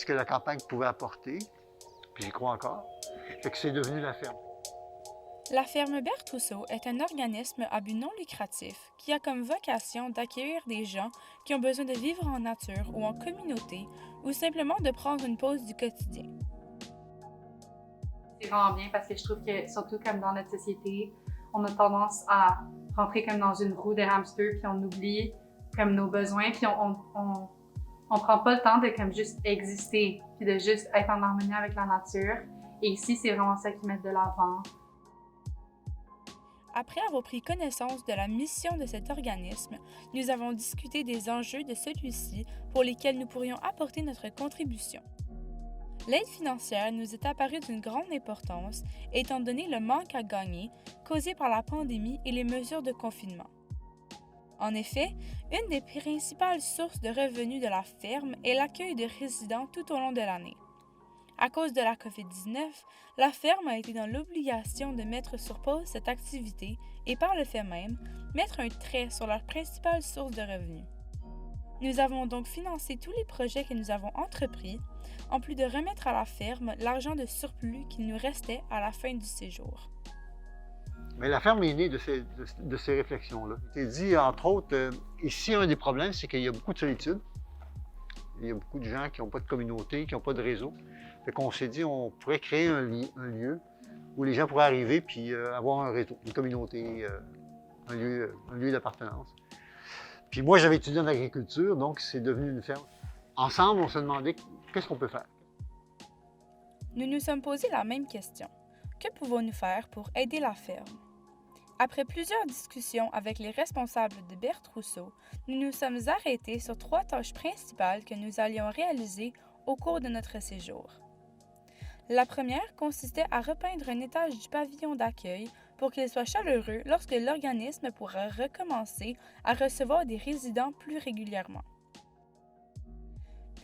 ce que la campagne pouvait apporter, puis j'y crois encore. Fait que c'est devenu la ferme. La ferme Berthousseau est un organisme à but non lucratif qui a comme vocation d'accueillir des gens qui ont besoin de vivre en nature ou en communauté ou simplement de prendre une pause du quotidien. C'est vraiment bien parce que je trouve que, surtout comme dans notre société, on a tendance à rentrer comme dans une roue de hamster puis on oublie comme nos besoins puis on prend pas le temps de comme juste exister puis de juste être en harmonie avec la nature. Et ici, c'est vraiment ça qu'ils mettent de l'avant. Après avoir pris connaissance de la mission de cet organisme, nous avons discuté des enjeux de celui-ci pour lesquels nous pourrions apporter notre contribution. L'aide financière nous est apparue d'une grande importance, étant donné le manque à gagner causé par la pandémie et les mesures de confinement. En effet, une des principales sources de revenus de la ferme est l'accueil de résidents tout au long de l'année. À cause de la COVID-19, la ferme a été dans l'obligation de mettre sur pause cette activité et par le fait même, mettre un trait sur leur principale source de revenus. Nous avons donc financé tous les projets que nous avons entrepris, en plus de remettre à la ferme l'argent de surplus qu'il nous restait à la fin du séjour. Mais la ferme est née de ces réflexions-là. Je t'ai dit, entre autres, ici, un des problèmes, c'est qu'il y a beaucoup de solitude. Il y a beaucoup de gens qui n'ont pas de communauté, qui n'ont pas de réseau. Fait qu'on s'est dit, on pourrait créer un lieu où les gens pourraient arriver puis avoir un réseau, une communauté, un lieu d'appartenance. Puis moi, j'avais étudié en agriculture, donc c'est devenu une ferme. Ensemble, on se demandait qu'est-ce qu'on peut faire. Nous nous sommes posé la même question. Que pouvons-nous faire pour aider la ferme? Après plusieurs discussions avec les responsables de Berthousseau, nous nous sommes arrêtés sur 3 tâches principales que nous allions réaliser au cours de notre séjour. La première consistait à repeindre un étage du pavillon d'accueil pour qu'il soit chaleureux lorsque l'organisme pourra recommencer à recevoir des résidents plus régulièrement.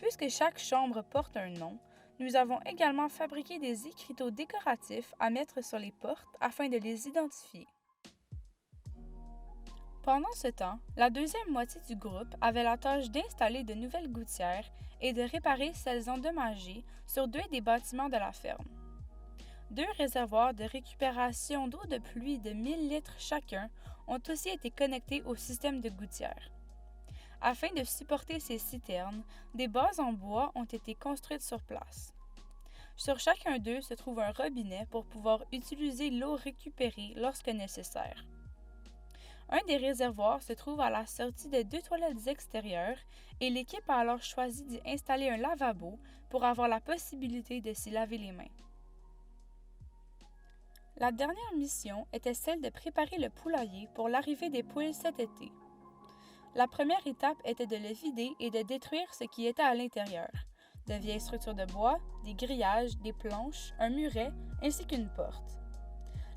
Puisque chaque chambre porte un nom, nous avons également fabriqué des écriteaux décoratifs à mettre sur les portes afin de les identifier. Pendant ce temps, la deuxième moitié du groupe avait la tâche d'installer de nouvelles gouttières et de réparer celles endommagées sur 2 des bâtiments de la ferme. 2 réservoirs de récupération d'eau de pluie de 1000 litres chacun ont aussi été connectés au système de gouttières. Afin de supporter ces citernes, des bases en bois ont été construites sur place. Sur chacun d'eux se trouve un robinet pour pouvoir utiliser l'eau récupérée lorsque nécessaire. Un des réservoirs se trouve à la sortie de 2 toilettes extérieures et l'équipe a alors choisi d'y installer un lavabo pour avoir la possibilité de s'y laver les mains. La dernière mission était celle de préparer le poulailler pour l'arrivée des poules cet été. La première étape était de le vider et de détruire ce qui était à l'intérieur, de vieilles structures de bois, des grillages, des planches, un muret ainsi qu'une porte.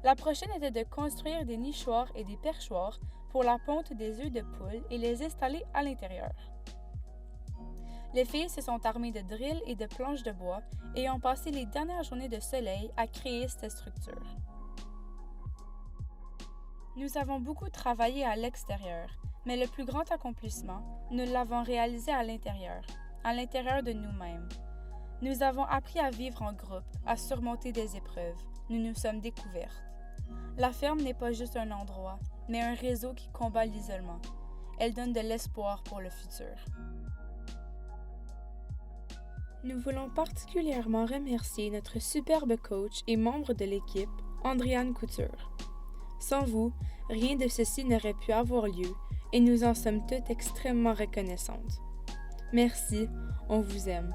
La prochaine était de construire des nichoirs et des perchoirs pour la ponte des œufs de poule et les installer à l'intérieur. Les filles se sont armées de drills et de planches de bois et ont passé les dernières journées de soleil à créer cette structure. Nous avons beaucoup travaillé à l'extérieur, mais le plus grand accomplissement, nous l'avons réalisé à l'intérieur de nous-mêmes. Nous avons appris à vivre en groupe, à surmonter des épreuves. Nous nous sommes découvertes. La ferme n'est pas juste un endroit, mais un réseau qui combat l'isolement. Elle donne de l'espoir pour le futur. Nous voulons particulièrement remercier notre superbe coach et membre de l'équipe, Andréane Couture. Sans vous, rien de ceci n'aurait pu avoir lieu et nous en sommes toutes extrêmement reconnaissantes. Merci, on vous aime.